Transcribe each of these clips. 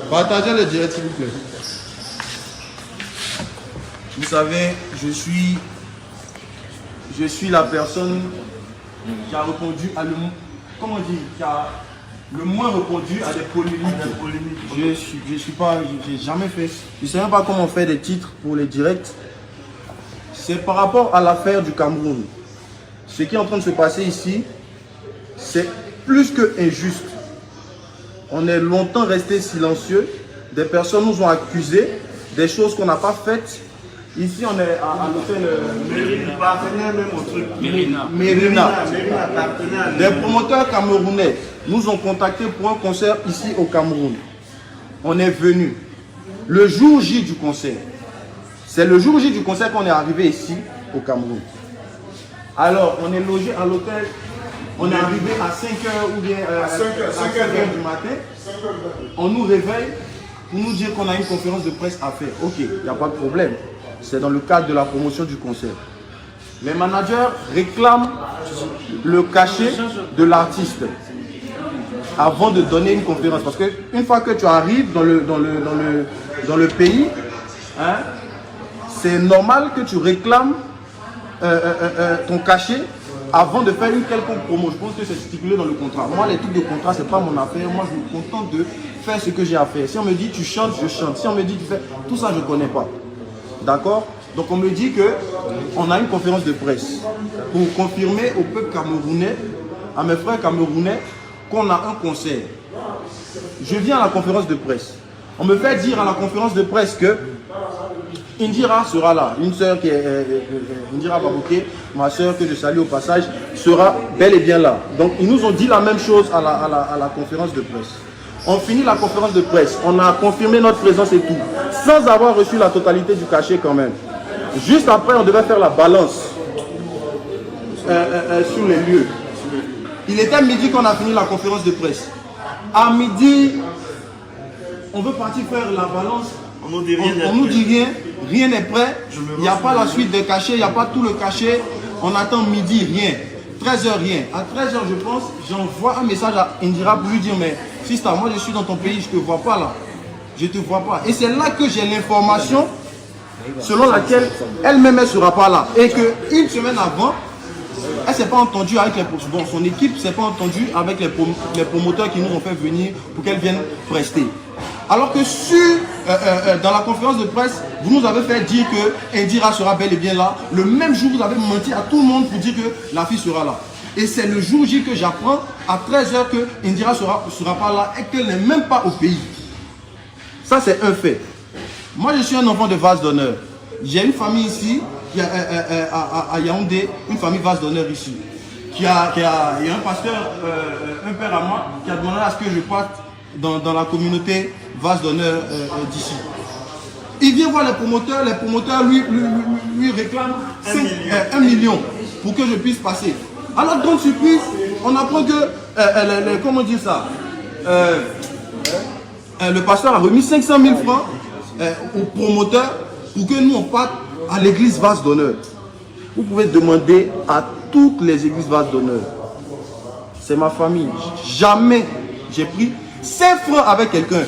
Partagez le direct, s'il vous plaît. Vous savez, je suis la personne qui a répondu à comment dire, qui a le moins répondu à des polémiques. J'ai jamais fait. Je ne sais même pas comment faire des titres pour les directs. C'est par rapport à l'affaire du Cameroun. Ce qui est en train de se passer ici, c'est plus que injuste. On est longtemps resté silencieux. Des personnes nous ont accusés des choses qu'on n'a pas faites. Ici, on est à l'hôtel Mérina. Des promoteurs camerounais nous ont contactés pour un concert ici au Cameroun. On est venu le jour J du concert. C'est le jour J du concert qu'on est arrivé ici au Cameroun. Alors, on est logé à l'hôtel. On est arrivé à 5h ou bien à 5h du matin. On nous réveille pour nous dire qu'on a une conférence de presse à faire. Ok, il n'y a pas de problème. C'est dans le cadre de la promotion du concert. Les managers réclament le cachet de l'artiste avant de donner une conférence. Parce qu'une fois que tu arrives dans le pays, hein, c'est normal que tu réclames ton cachet avant de faire une quelconque promo. Je pense que c'est stipulé dans le contrat. Moi, les trucs de contrat, c'est pas mon affaire. Moi, je me contente de faire ce que j'ai à faire. Si on me dit tu chantes, je chante. Si on me dit tu fais... Tout ça, je ne connais pas. D'accord? Donc, on me dit qu'on a une conférence de presse pour confirmer au peuple camerounais, à mes frères camerounais, qu'on a un concert. Je viens à la conférence de presse. On me fait dire à la conférence de presse que Indira sera là. Une sœur qui est Indira Babouké, ma sœur que je salue au passage, sera bel et bien là. Donc ils nous ont dit la même chose à la conférence de presse. On finit la conférence de presse, on a confirmé notre présence et tout, sans avoir reçu la totalité du cachet quand même. Juste après, on devait faire la balance sur les lieux. Il était midi qu'on a fini la conférence de presse. À midi, on veut partir faire la balance. On nous dit rien, rien n'est prêt. Il n'y a pas la suite des cachets, il n'y a pas tout le cachet. On attend midi, rien. 13h, rien. À 13h, je pense, j'envoie un message à Indira pour lui dire, mais Sista, moi je suis dans ton pays, je ne te vois pas là. Je ne te vois pas. Et c'est là que j'ai l'information selon laquelle elle-même ne sera pas là. Et qu'une semaine avant, elle ne s'est pas entendue avec les promoteurs. Bon, son équipe ne s'est pas entendue avec les promoteurs qui nous ont fait venir pour qu'elle vienne prester. Alors que dans la conférence de presse, vous nous avez fait dire que Indira sera bel et bien là. Le même jour, vous avez menti à tout le monde pour dire que la fille sera là. Et c'est le jour J que j'apprends à 13h que Indira ne sera pas là et qu'elle n'est même pas au pays. Ça, c'est un fait. Moi, je suis un enfant de vase d'honneur. J'ai une famille ici, à Yaoundé, une famille vase d'honneur ici. Il y a un pasteur, un père à moi, qui a demandé à ce que je parte dans la communauté vase d'honneur d'ici. Il vient voir les promoteurs lui réclament 1 million pour que je puisse passer. Alors, grande surprise, on apprend que, comment dire ça, le pasteur a remis 500 000 francs aux promoteurs pour que nous on parte à l'église vase d'honneur. Vous pouvez demander à toutes les églises vase d'honneur. C'est ma famille. Jamais j'ai pris 5 francs avec quelqu'un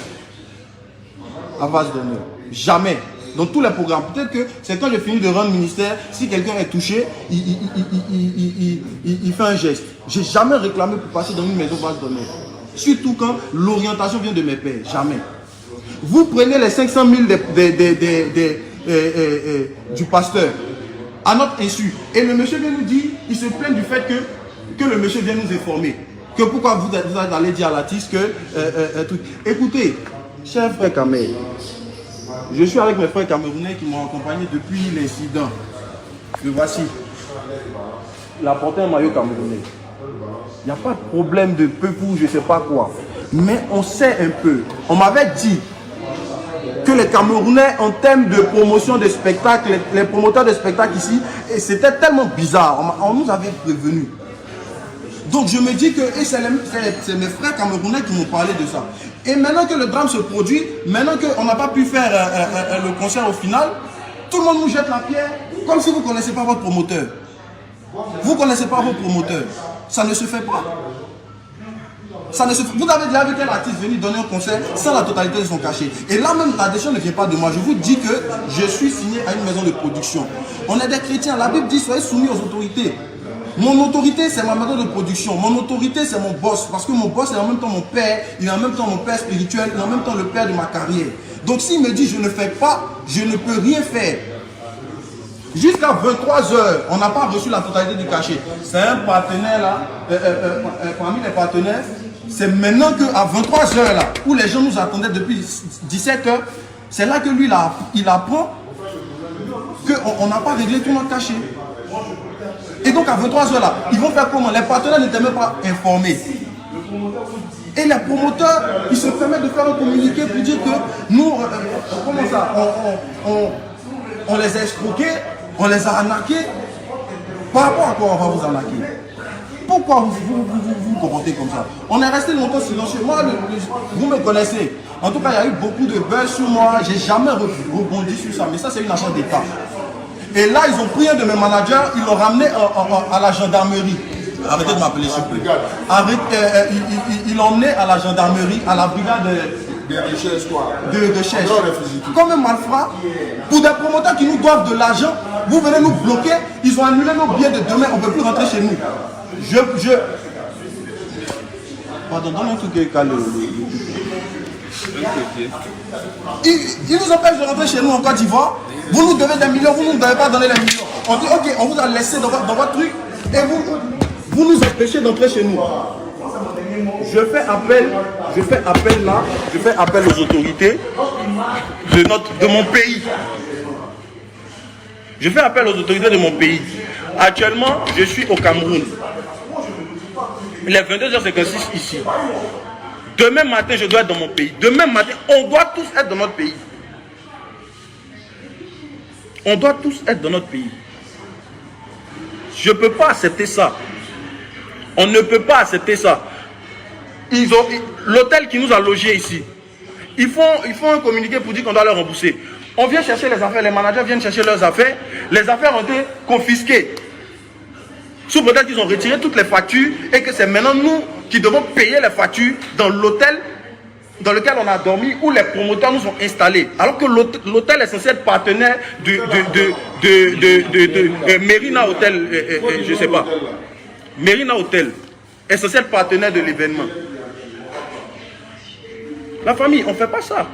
à vase d'honneur. Jamais. Dans tous les programmes. Peut-être que c'est quand j'ai fini de rendre ministère, si quelqu'un est touché, il fait un geste. J'ai jamais réclamé pour passer dans une maison vase d'honneur. Surtout quand l'orientation vient de mes pères. Jamais. Vous prenez les 500 000 du pasteur à notre insu. Et le monsieur vient nous dire, il se plaint du fait que le monsieur vient nous informer. Que pourquoi vous allez dire à l'artiste que... Écoutez, cher frère Kamel, je suis avec mes frères camerounais qui m'ont accompagné depuis l'incident. Le voici. Il a porté un maillot camerounais. Il n'y a pas de problème de peu pour je ne sais pas quoi. Mais on sait un peu. On m'avait dit que les Camerounais, en termes de promotion de spectacles, les promoteurs de spectacles ici, c'était tellement bizarre. On nous avait prévenu. Donc je me dis que c'est mes frères camerounais qui m'ont parlé de ça. Et maintenant que le drame se produit, maintenant qu'on n'a pas pu faire le concert au final, tout le monde nous jette la pierre comme si vous ne connaissez pas votre promoteur. Vous ne connaissez pas votre promoteur. Ça ne se fait pas. Ça ne se... Vous avez déjà vu quel artiste venir donner un concert sans la totalité de son cachet. Et là même, la décision ne vient pas de moi. Je vous dis que je suis signé à une maison de production. On est des chrétiens. La Bible dit soyez soumis aux autorités. Mon autorité, c'est ma maison de production. Mon autorité, c'est mon boss. Parce que mon boss est en même temps mon père. Il est en même temps mon père spirituel. Il est en même temps le père de ma carrière. Donc s'il me dit je ne fais pas, je ne peux rien faire. Jusqu'à 23h, on n'a pas reçu la totalité du cachet. C'est un partenaire là, parmi les partenaires, c'est maintenant qu'à 23h là, où les gens nous attendaient depuis 17h, c'est là que lui il apprend qu'on n'a pas réglé tout notre cachet. Et donc à 23h là, ils vont faire comment? Les partenaires n'étaient même pas informés. Et les promoteurs, ils se permettent de faire un communiqué pour dire que nous, comment ça, on les a escroqués, on les a arnaqués. Par rapport à quoi on va vous arnaquer? Pourquoi vous comportez comme ça? On est resté longtemps silencieux. Moi, vous me connaissez. En tout cas, il y a eu beaucoup de buzz sur moi. J'ai jamais rebondi sur ça. Mais ça, c'est une affaire d'État. Et là, ils ont pris un de mes managers, ils l'ont ramené à la gendarmerie. Arrêtez de m'appeler s'il vous plaît. Ils l'ont emmené à la gendarmerie, à la brigade de recherche. Comme un malfrat, pour des promoteurs qui nous doivent de l'argent, vous venez nous bloquer, ils ont annulé nos billets de demain, on ne peut plus rentrer chez nous. Pardon, donne un truc qui est calé. Ils nous empêchent de rentrer chez nous en Côte d'Ivoire. Vous nous devez des millions, vous ne nous devez pas donner les millions. On dit ok, on vous a laissé dans votre truc et vous nous empêchez d'entrer chez nous. Je fais appel aux autorités de mon pays. Je fais appel aux autorités de mon pays. Actuellement, je suis au Cameroun. Il est 22h56 ici. Demain matin, je dois être dans mon pays. Demain matin, on doit tous être dans notre pays. On doit tous être dans notre pays. Je ne peux pas accepter ça. On ne peut pas accepter ça. L'hôtel qui nous a logés ici, ils font un communiqué pour dire qu'on doit leur rembourser. On vient chercher les affaires, les managers viennent chercher leurs affaires. Les affaires ont été confisquées. Sous prétexte qu'ils ont retiré toutes les factures et que c'est maintenant nous qui devons payer les factures dans l'hôtel dans lequel on a dormi, où les promoteurs nous ont installés. Alors que l'hôtel est censé être partenaire de Merina Hotel, je ne sais pas. Merina Hotel est censé être partenaire de l'événement. La famille, on ne fait pas ça.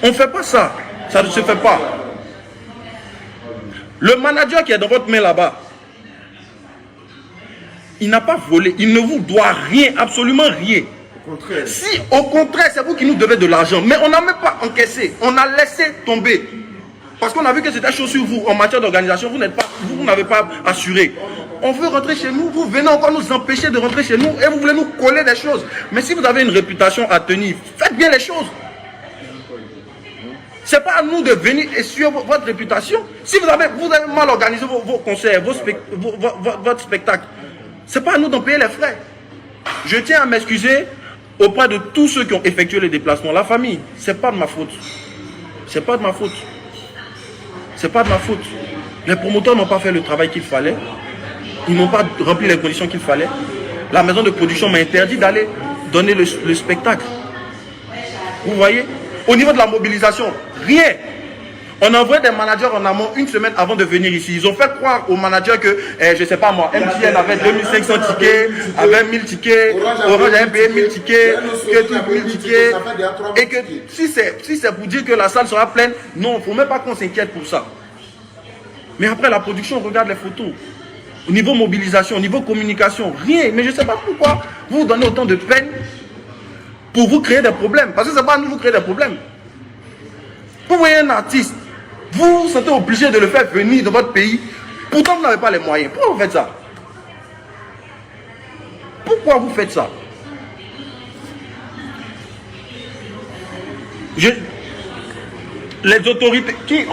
On ne fait pas ça. Ça ne se fait pas. Le manager qui est dans votre main là-bas, il n'a pas volé. Il ne vous doit rien, absolument rien. Si au contraire, c'est vous qui nous devez de l'argent. Mais on n'a même pas encaissé. On a laissé tomber. Parce qu'on a vu que c'était chaud sur vous en matière d'organisation. Vous n'avez pas assuré. On veut rentrer chez nous. Vous venez encore nous empêcher de rentrer chez nous. Et vous voulez nous coller des choses. Mais si vous avez une réputation à tenir, faites bien les choses. Ce n'est pas à nous de venir essuyer votre réputation. Si vous avez mal organisé vos concerts, votre spectacle, ce n'est pas à nous d'en payer les frais. Je tiens à m'excuser auprès de tous ceux qui ont effectué les déplacements. La famille, ce n'est pas de ma faute. Ce n'est pas de ma faute. Ce n'est pas de ma faute. Les promoteurs n'ont pas fait le travail qu'il fallait. Ils n'ont pas rempli les conditions qu'il fallait. La maison de production m'a interdit d'aller donner le spectacle. Vous voyez? Au niveau de la mobilisation, rien. On a envoyé des managers en amont une semaine avant de venir ici. Ils ont fait croire aux managers que, je ne sais pas moi, MTN avait 2500 tickets, avait 1000 tickets, Orange avait payé 1000 tickets, que tout 1000 tickets. Et que si c'est pour dire que la salle sera pleine, non, il ne faut même pas qu'on s'inquiète pour ça. Mais après la production, on regarde les photos. Au niveau mobilisation, au niveau communication, rien. Mais je ne sais pas pourquoi vous vous donnez autant de peine pour vous créer des problèmes. Parce que ce n'est pas à nous vous créer des problèmes. Vous voyez un artiste, vous vous sentez obligé de le faire venir dans votre pays, pourtant vous n'avez pas les moyens. Pourquoi vous faites ça? Pourquoi vous faites ça? Les autorités,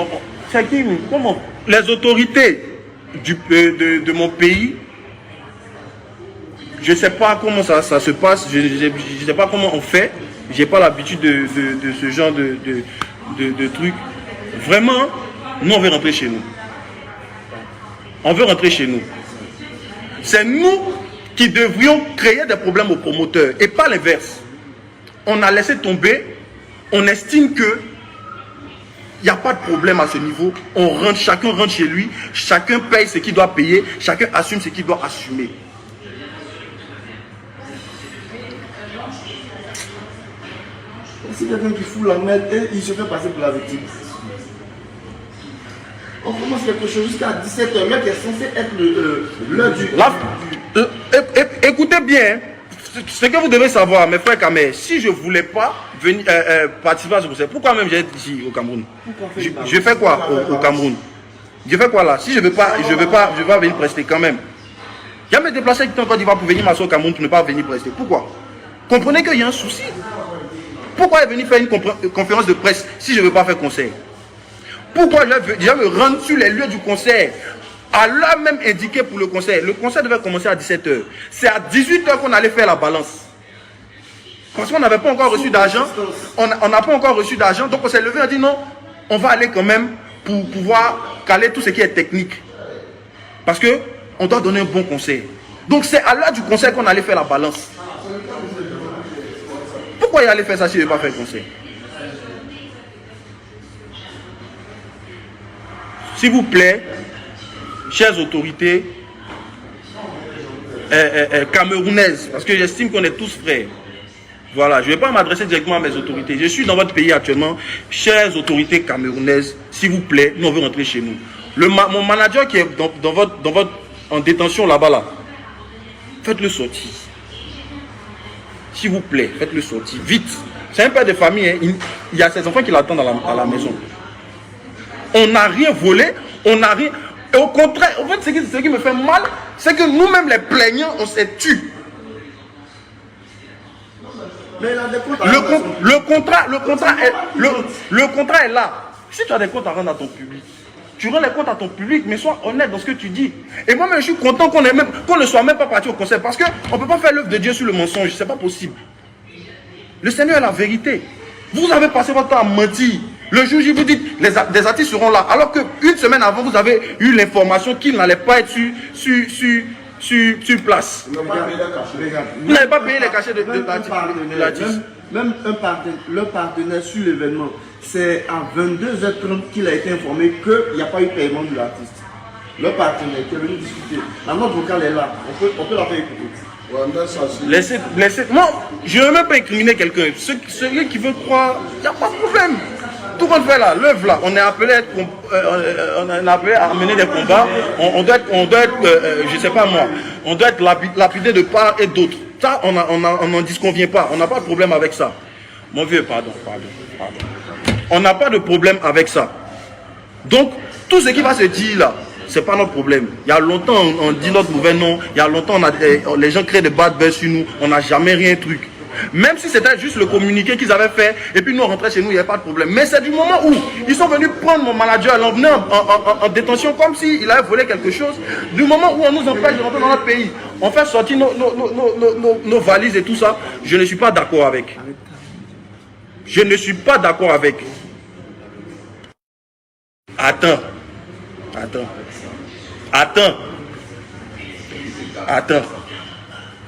comment? Les autorités de mon pays, je ne sais pas comment ça se passe, je ne sais pas comment on fait, je n'ai pas l'habitude de ce genre de trucs. Vraiment, nous on veut rentrer chez nous. On veut rentrer chez nous. C'est nous qui devrions créer des problèmes aux promoteurs et pas l'inverse. On a laissé tomber, on estime que il n'y a pas de problème à ce niveau. On rentre, chacun rentre chez lui, chacun paye ce qu'il doit payer, chacun assume ce qu'il doit assumer. C'est quelqu'un qui fout la merde et il se fait passer pour la victime. On commence quelque chose jusqu'à 17h, mais qui est censé être l'heure du... Écoutez bien, ce que vous devez savoir, mes frères Kamer, si je ne voulais pas venir participer à ce concert, pourquoi même j'ai été ici au Cameroun? Je fais quoi au Cameroun? Je fais quoi là? Si je ne veux pas, je vais pas venir prester quand même. Il y a mes déplacés qui sont en Côte d'Ivoire pour venir m'asseoir au Cameroun pour ne pas venir prester. Pourquoi? Comprenez qu'il y a un souci. Pourquoi venir faire une conférence de presse si je ne veux pas faire concert? Pourquoi je vais me rendre sur les lieux du concert à l'heure même indiquée pour le concert? Le concert devait commencer à 17h. C'est à 18h qu'on allait faire la balance. Parce qu'on n'avait pas encore reçu d'argent. On n'a pas encore reçu d'argent. Donc on s'est levé et on a dit non, on va aller quand même pour pouvoir caler tout ce qui est technique. Parce qu'on doit donner un bon concert. Donc c'est à l'heure du concert qu'on allait faire la balance. Pourquoi il allait faire ça si je ne veux pas faire le concert? S'il vous plaît, chères autorités camerounaises, parce que j'estime qu'on est tous frères. Voilà, je ne vais pas m'adresser directement à mes autorités. Je suis dans votre pays actuellement. Chères autorités camerounaises, s'il vous plaît, nous on veut rentrer chez nous. Mon manager qui est en détention là-bas, là, faites-le sortir. S'il vous plaît, faites-le sortir. Vite. C'est un père de famille. Hein. Il y a ses enfants qui l'attendent à la maison. On n'a rien volé. On n'a rien... Et au contraire, en fait, ce qui me fait mal, c'est que nous-mêmes, les plaignants, on s'est tués. Mais il a des comptes à le contrat est là. Si tu as des comptes à rendre à ton public, tu rends les comptes à ton public, mais sois honnête dans ce que tu dis. Et moi-même, je suis content qu'on ne soit même pas parti au concert. Parce qu'on ne peut pas faire l'œuvre de Dieu sur le mensonge. Ce n'est pas possible. Le Seigneur est la vérité. Vous avez passé votre temps à mentir. Le jour où vous dites des artistes seront là. Alors qu'une semaine avant, vous avez eu l'information qu'ils n'allaient pas être sur place. Vous n'avez pas payé les cachets de l'artiste. Même le partenaire sur l'événement, c'est à 22h30 qu'il a été informé qu'il n'y a pas eu paiement de l'artiste. Le partenaire qui est venu discuter. La note vocale est là. On peut la faire écouter. Laissez. Moi, je ne veux même pas incriminer quelqu'un. Celui qui veut croire, il n'y a pas de problème. Tout qu'on fait là, l'œuvre là, on est appelé à mener des combats. On doit être je ne sais pas moi, on doit être lapidé de part et d'autre. Ça, on n'en disconvient pas. On n'a pas de problème avec ça. Mon vieux, pardon. On n'a pas de problème avec ça. Donc, tout ce qui va se dire là, c'est pas notre problème. Il y a longtemps, on dit notre mauvais nom. Il y a longtemps, les gens créent des bad buzz sur nous. On n'a jamais rien truc. Même si c'était juste le communiqué qu'ils avaient fait, et puis nous on rentrait chez nous, il n'y avait pas de problème. Mais c'est du moment où ils sont venus prendre mon manager, l'emmener en détention comme s'il avait volé quelque chose. Du moment où on nous empêche de rentrer dans notre pays, on fait sortir nos valises et tout ça, je ne suis pas d'accord avec. Je ne suis pas d'accord avec. Attends.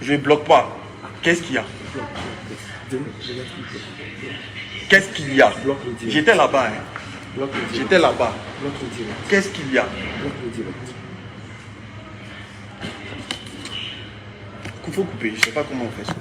Je ne bloque pas. Qu'est-ce qu'il y a? Qu'est-ce qu'il y a? J'étais là-bas. Hein. J'étais là-bas. Qu'est-ce qu'il y a? Il faut couper. Je ne sais pas comment on fait ça.